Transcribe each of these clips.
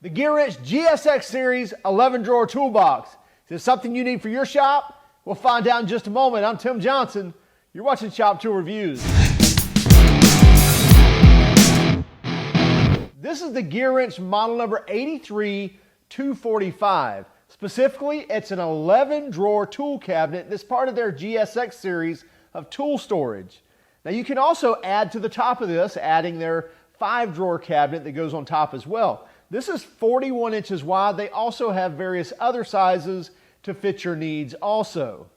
The Gearwrench GSX Series 11 drawer toolbox. Is this something you need for your shop? We'll find out in just a moment. I'm Tim Johnson. You're watching Shop Tool Reviews. This is the Gearwrench model number 83245. Specifically, it's an 11 drawer tool cabinet that's part of their GSX series of tool storage. Now you can also add to the top of this, adding their 5 drawer cabinet that goes on top as well. This is 41 inches wide. They also have various other sizes to fit your needs also.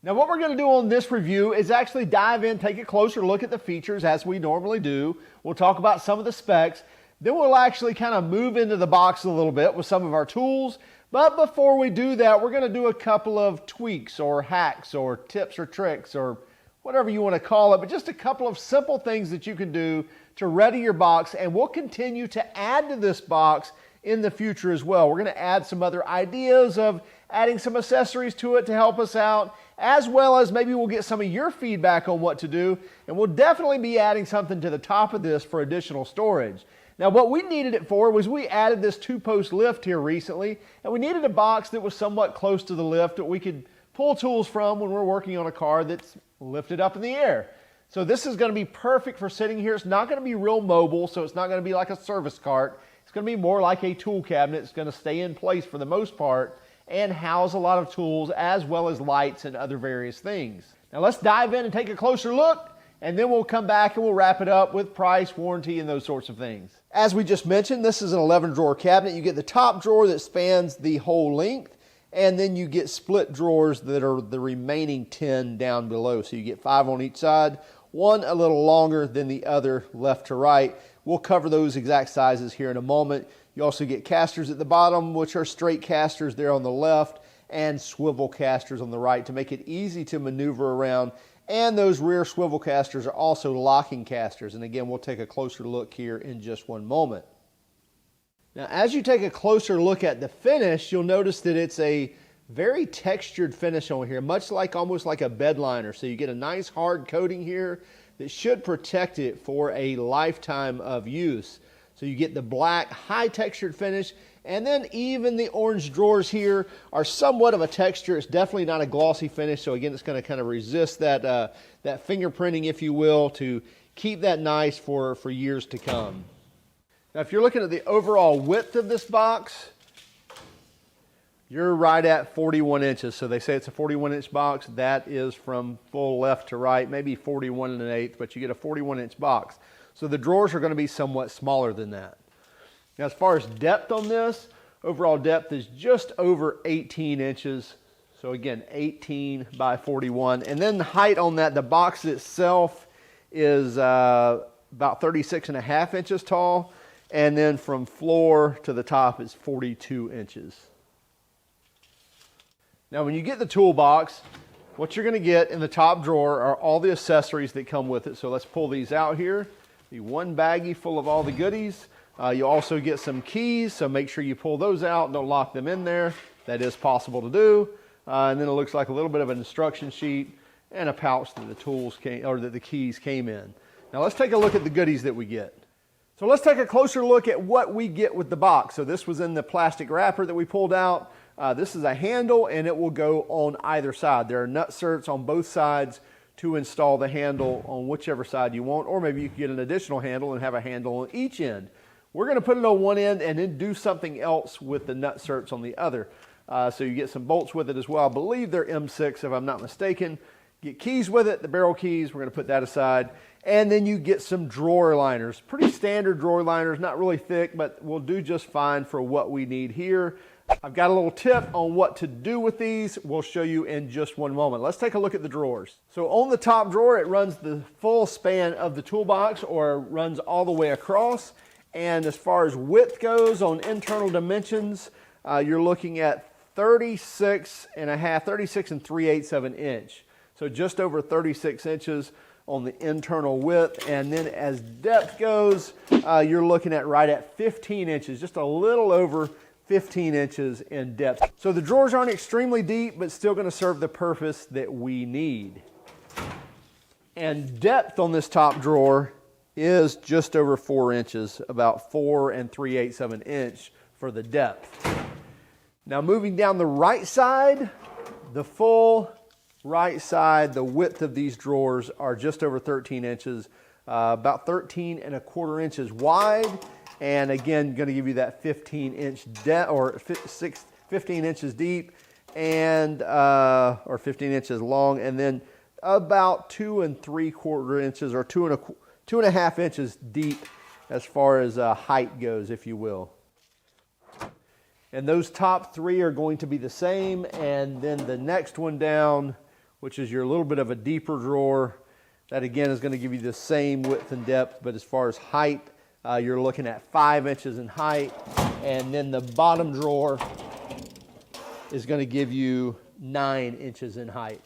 Now what we're going to do on this review is actually dive in, take a closer look at the features as we normally do. We'll talk about some of the specs. Then we'll actually kind of move into the box a little bit with some of our tools. But before we do that, we're going to do a couple of tweaks or hacks or tips or tricks or whatever you want to call it, but just a couple of simple things that you can do to ready your box, and we'll continue to add to this box in the future as well. We're going to add some other ideas of adding some accessories to it to help us out, as well as maybe we'll get some of your feedback on what to do, and we'll definitely be adding something to the top of this for additional storage. Now what we needed it for was we added this 2-post lift here recently, and we needed a box that was somewhat close to the lift that we could pull tools from when we're working on a car that's lifted up in the air. So this is going to be perfect for sitting here. It's not going to be real mobile, so it's not going to be like a service cart. It's going to be more like a tool cabinet. It's going to stay in place for the most part and house a lot of tools as well as lights and other various things. Now let's dive in and take a closer look, and then we'll come back and we'll wrap it up with price, warranty, and those sorts of things. As we just mentioned, this is an 11 drawer cabinet. You get the top drawer that spans the whole length, and then you get split drawers that are the remaining 10 down below. So you get 5 on each side, one a little longer than the other left to right. We'll cover those exact sizes here in a moment. You also get casters at the bottom, which are straight casters there on the left, and swivel casters on the right to make it easy to maneuver around. And those rear swivel casters are also locking casters. And again, we'll take a closer look here in just one moment. Now, as you take a closer look at the finish, you'll notice that it's a very textured finish on here, much like almost like a bed liner. So you get a nice hard coating here that should protect it for a lifetime of use. So you get the black high textured finish, and then even the orange drawers here are somewhat of a texture. It's definitely not a glossy finish, so again, it's going to kind of resist that, that fingerprinting, if you will, to keep that nice for years to come. Now, if you're looking at the overall width of this box, you're right at 41 inches. So they say it's a 41-inch box. That is from full left to right, maybe 41 1/8, but you get a 41-inch box. So the drawers are going to be somewhat smaller than that. Now, as far as depth on this, overall depth is just over 18 inches. So again, 18 by 41. And then the height on that, the box itself is about 36.5 inches tall. And then from floor to the top is 42 inches. Now when you get the toolbox, what you're going to get in the top drawer are all the accessories that come with it. So let's pull these out here. The one baggie full of all the goodies. You also get some keys, so make sure you pull those out. Don't lock them in there. That is possible to do. And then it looks like a little bit of an instruction sheet and a pouch that the tools came, or that the keys came in. Now let's take a look at the goodies that we get. So let's take a closer look at what we get with the box. So this was in the plastic wrapper that we pulled out. This is a handle, and it will go on either side. There are nut certs on both sides to install the handle on whichever side you want, or maybe you can get an additional handle and have a handle on each end. We're going to put it on one end and then do something else with the nut certs on the other. So you get some bolts with it as well. I believe they're M6 if I'm not mistaken. Get keys with it, the barrel keys, we're going to put that aside. And then you get some drawer liners. Pretty standard drawer liners, not really thick, but will do just fine for what we need here. I've got a little tip on what to do with these. We'll show you in just one moment. Let's take a look at the drawers. So on the top drawer, it runs the full span of the toolbox, or runs all the way across. And as far as width goes on internal dimensions, you're looking at 36 and 3/8 of an inch. So just over 36 inches on the internal width. And then as depth goes, you're looking at right at 15 inches, just a little over 15 inches in depth. So the drawers aren't extremely deep, but still going to serve the purpose that we need. And depth on this top drawer is just over 4 inches, about 4 3/8 of an inch for the depth. Now moving down the right side, the full right side, the width of these drawers are just over 13 inches, about 13 1/4 inches wide, and again, going to give you that 15-inch depth, or 15 inches deep, and or 15 inches long, and then about 2 3/4 inches, or 2 1/2 inches deep as far as height goes, if you will. And those top three are going to be the same, and then the next one down, which is your little bit of a deeper drawer, that again is going to give you the same width and depth, but as far as height, you're looking at 5 inches in height, and then the bottom drawer is going to give you 9 inches in height.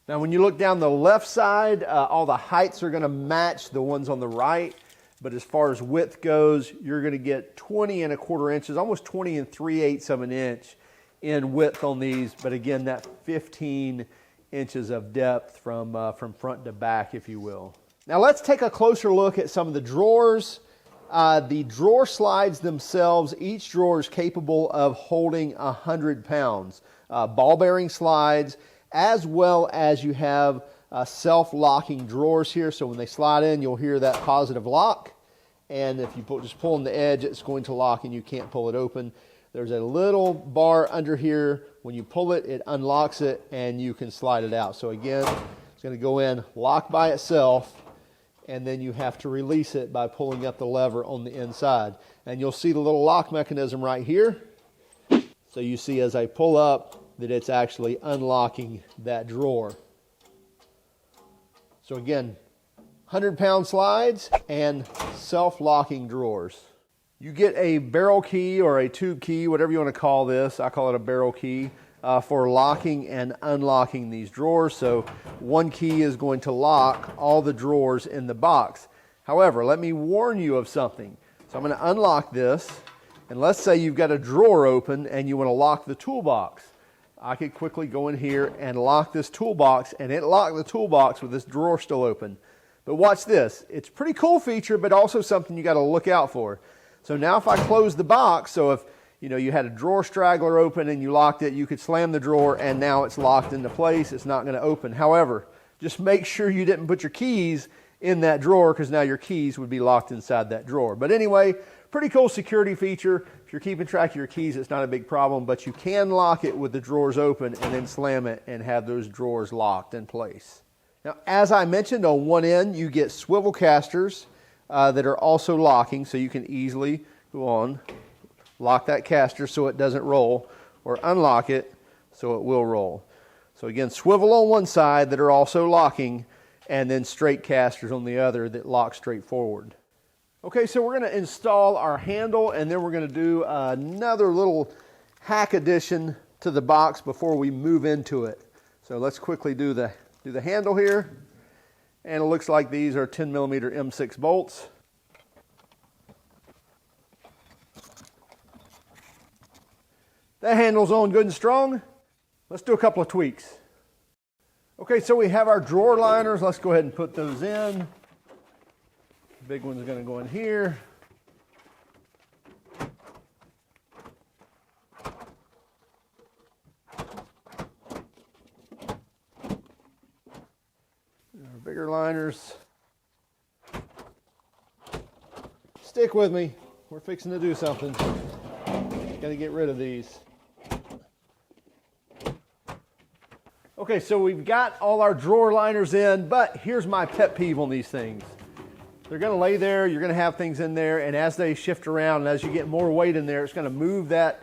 Now when you look down the left side, all the heights are going to match the ones on the right, but as far as width goes, you're going to get 20 1/4 inches, almost 20 3/8 of an inch in width on these, but again, that 15 inches of depth from front to back, if you will. Now let's take a closer look at some of the drawers. The drawer slides themselves, each drawer is capable of holding 100 pounds. Ball bearing slides, as well as you have self-locking drawers here, so when they slide in, you'll hear that positive lock, and if you just pull on the edge, it's going to lock and you can't pull it open. There's a little bar under here. When you pull it, it unlocks it and you can slide it out. So again, it's going to go in, lock by itself, and then you have to release it by pulling up the lever on the inside. And you'll see the little lock mechanism right here. So you see as I pull up that it's actually unlocking that drawer. So again, 100-pound slides and self-locking drawers. You get a barrel key or a tube key, whatever you want to call this. I call it a barrel key for locking and unlocking these drawers. So one key is going to lock all the drawers in the box. However, let me warn you of something. So I'm going to unlock this, and let's say you've got a drawer open and you want to lock the toolbox. I could quickly go in here and lock this toolbox, and it locked the toolbox with this drawer still open. But watch this. It's a pretty cool feature, but also something you got to look out for. So now if I close the box, so if you had a drawer straggler open and you locked it, you could slam the drawer and now it's locked into place. It's not going to open. However, just make sure you didn't put your keys in that drawer, because now your keys would be locked inside that drawer. But anyway, pretty cool security feature. If you're keeping track of your keys, it's not a big problem, but you can lock it with the drawers open and then slam it and have those drawers locked in place. Now, as I mentioned, on one end, you get swivel casters that are also locking, so you can easily go on, lock that caster so it doesn't roll, or unlock it so it will roll. So again, swivel on one side that are also locking, and then straight casters on the other that lock straight forward. Okay, so we're going to install our handle, and then we're going to do another little hack addition to the box before we move into it. So let's quickly do the handle here. And it looks like these are 10mm M6 bolts. That handle's on good and strong. Let's do a couple of tweaks. Okay, so we have our drawer liners. Let's go ahead and put those in. The big one's going to go in here. Our bigger liners. Stick with me. We're fixing to do something. Got to get rid of these. Okay, so we've got all our drawer liners in, but here's my pet peeve on these things. They're going to lay there, you're going to have things in there, and as they shift around and as you get more weight in there, it's going to move that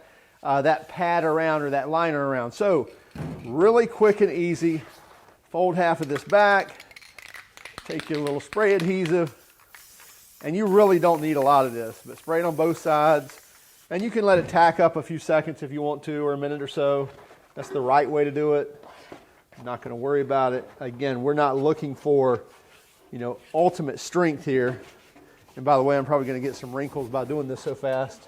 pad around or that liner around. So really quick and easy, fold half of this back, take your little spray adhesive, and you really don't need a lot of this, but spray it on both sides, and you can let it tack up a few seconds if you want to, or a minute or so. That's the right way to do it. I'm not going to worry about it. Again, we're not looking for, ultimate strength here. And by the way, I'm probably going to get some wrinkles by doing this so fast.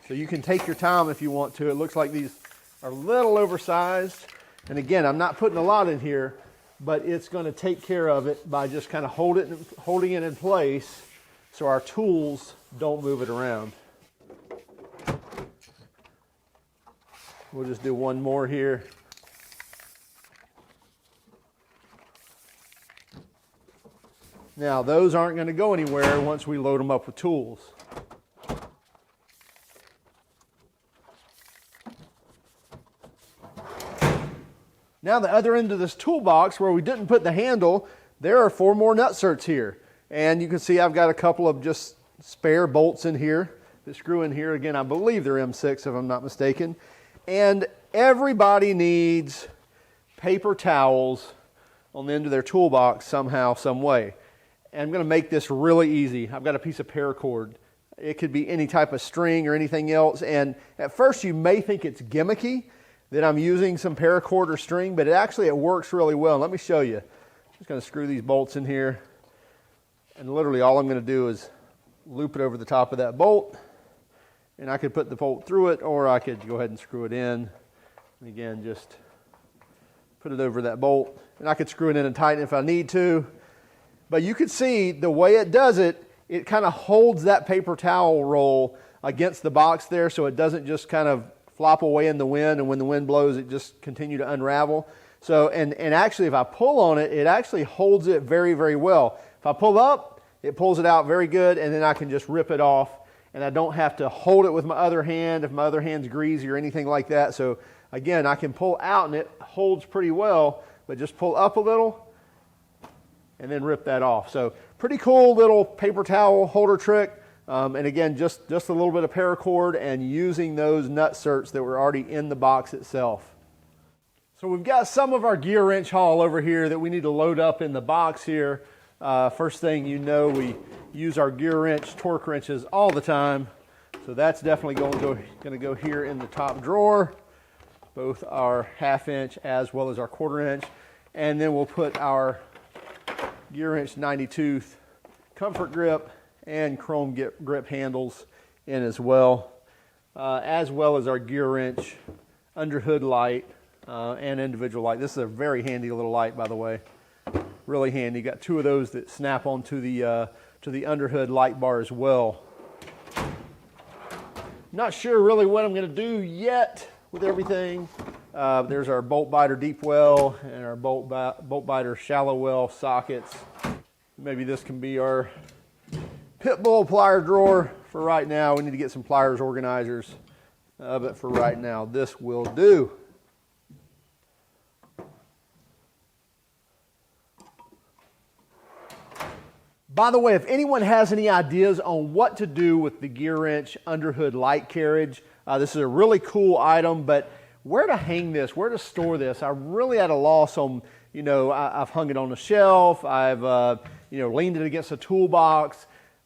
So you can take your time if you want to. It looks like these are a little oversized. And again, I'm not putting a lot in here, but it's going to take care of it by just kind of holding it in place so our tools don't move it around. We'll just do one more here. Now those aren't going to go anywhere once we load them up with tools. Now the other end of this toolbox where we didn't put the handle, there are 4 more nutserts here. And you can see I've got a couple of just spare bolts in here that screw in here. Again, I believe they're M6 if I'm not mistaken. And everybody needs paper towels on the end of their toolbox somehow, some way. And I'm going to make this really easy. I've got a piece of paracord. It could be any type of string or anything else. And at first you may think it's gimmicky that I'm using some paracord or string, but it works really well. Let me show you. I'm just going to screw these bolts in here. And literally all I'm going to do is loop it over the top of that bolt. And I could put the bolt through it, or I could go ahead and screw it in. And again, just put it over that bolt. And I could screw it in and tighten it if I need to. But you can see the way it does it, it kind of holds that paper towel roll against the box there so it doesn't just kind of flop away in the wind, and when the wind blows it just continue to unravel. So, and actually if I pull on it, it actually holds it very, very well. If I pull up, it pulls it out very good, and then I can just rip it off, and I don't have to hold it with my other hand if my other hand's greasy or anything like that. So again, I can pull out and it holds pretty well, but just pull up a little and then rip that off. So pretty cool little paper towel holder trick. And again, just a little bit of paracord and using those nutserts that were already in the box itself. So we've got some of our Gearwrench Haul over here that we need to load up in the box here. First thing you know, we use our Gearwrench torque wrenches all the time. So that's definitely going to go here in the top drawer, both our 1/2 inch as well as our 1/4 inch. And then we'll put our Gearwrench 90 tooth comfort grip and chrome grip handles in as well as our Gearwrench underhood light and individual light. This is a very handy little light, by the way. Really handy. Got 2 of those that snap onto the underhood light bar as well. Not sure really what I'm going to do yet with everything. There's our bolt biter deep well and our bolt biter shallow well sockets. Maybe this can be our pit bull plier drawer for right now. We need to get some pliers organizers, but for right now, this will do. By the way, if anyone has any ideas on what to do with the Gearwrench underhood light carriage, this is a really cool item, but where to hang this, where to store this, I'm really at a loss on, I've hung it on the shelf, I've, leaned it against a toolbox.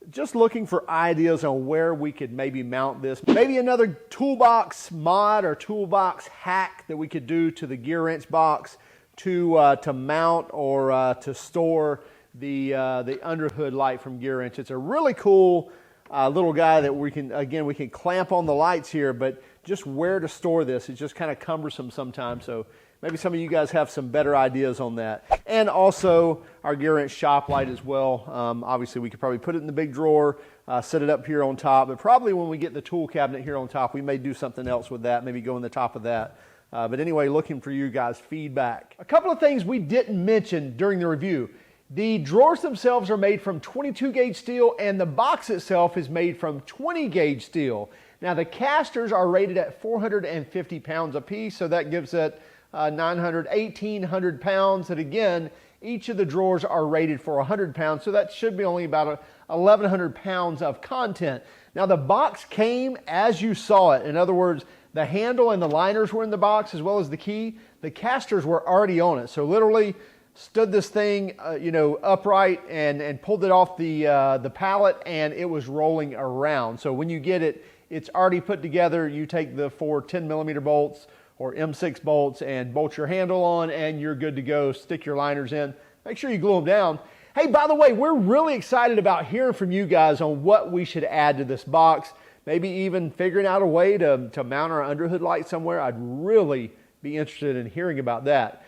Just looking for ideas on where we could maybe mount this. Maybe another toolbox mod or toolbox hack that we could do to the Gearwrench box to mount or to store the underhood light from Gearwrench. It's a really cool little guy that we can clamp on the lights here, but just where to store this is just kind of cumbersome sometimes. So maybe some of you guys have some better ideas on that. And also our Gearwrench shop light as well. Obviously we could probably put it in the big drawer, set it up here on top, but probably when we get the tool cabinet here on top, we may do something else with that, maybe go in the top of that. But anyway, looking for you guys' feedback. A couple of things we didn't mention during the review. The drawers themselves are made from 22 gauge steel and the box itself is made from 20 gauge steel. Now the casters are rated at 450 pounds a piece, so that gives it 1,800 pounds. And again, each of the drawers are rated for 100 pounds, so that should be only about 1,100 pounds of content. Now the box came as you saw it. In other words, the handle and the liners were in the box as well as the key. The casters were already on it, so literally stood this thing, upright and pulled it off the pallet, and it was rolling around. So when you get it, it's already put together. You take the 4 10mm bolts or M6 bolts and bolt your handle on, and you're good to go. Stick your liners in. Make sure you glue them down. Hey, by the way, we're really excited about hearing from you guys on what we should add to this box. Maybe even figuring out a way to mount our underhood light somewhere. I'd really be interested in hearing about that.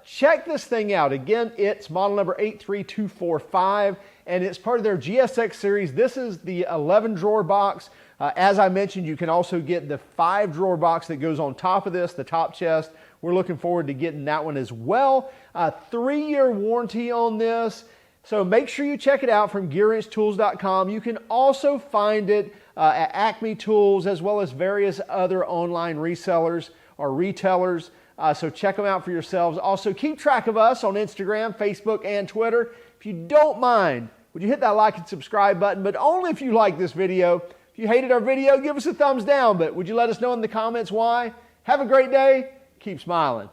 Check this thing out. Again, it's model number 83245, and it's part of their GSX series. This is the 11-drawer box. As I mentioned, you can also get the 5-drawer box that goes on top of this, the top chest. We're looking forward to getting that one as well. 3-year warranty on this. So make sure you check it out from GearWrenchTools.com. You can also find it at Acme Tools, as well as various other online resellers or retailers. So check them out for yourselves. Also, keep track of us on Instagram, Facebook, and Twitter. If you don't mind, would you hit that like and subscribe button, but only if you like this video. If you hated our video, give us a thumbs down, but would you let us know in the comments why? Have a great day. Keep smiling.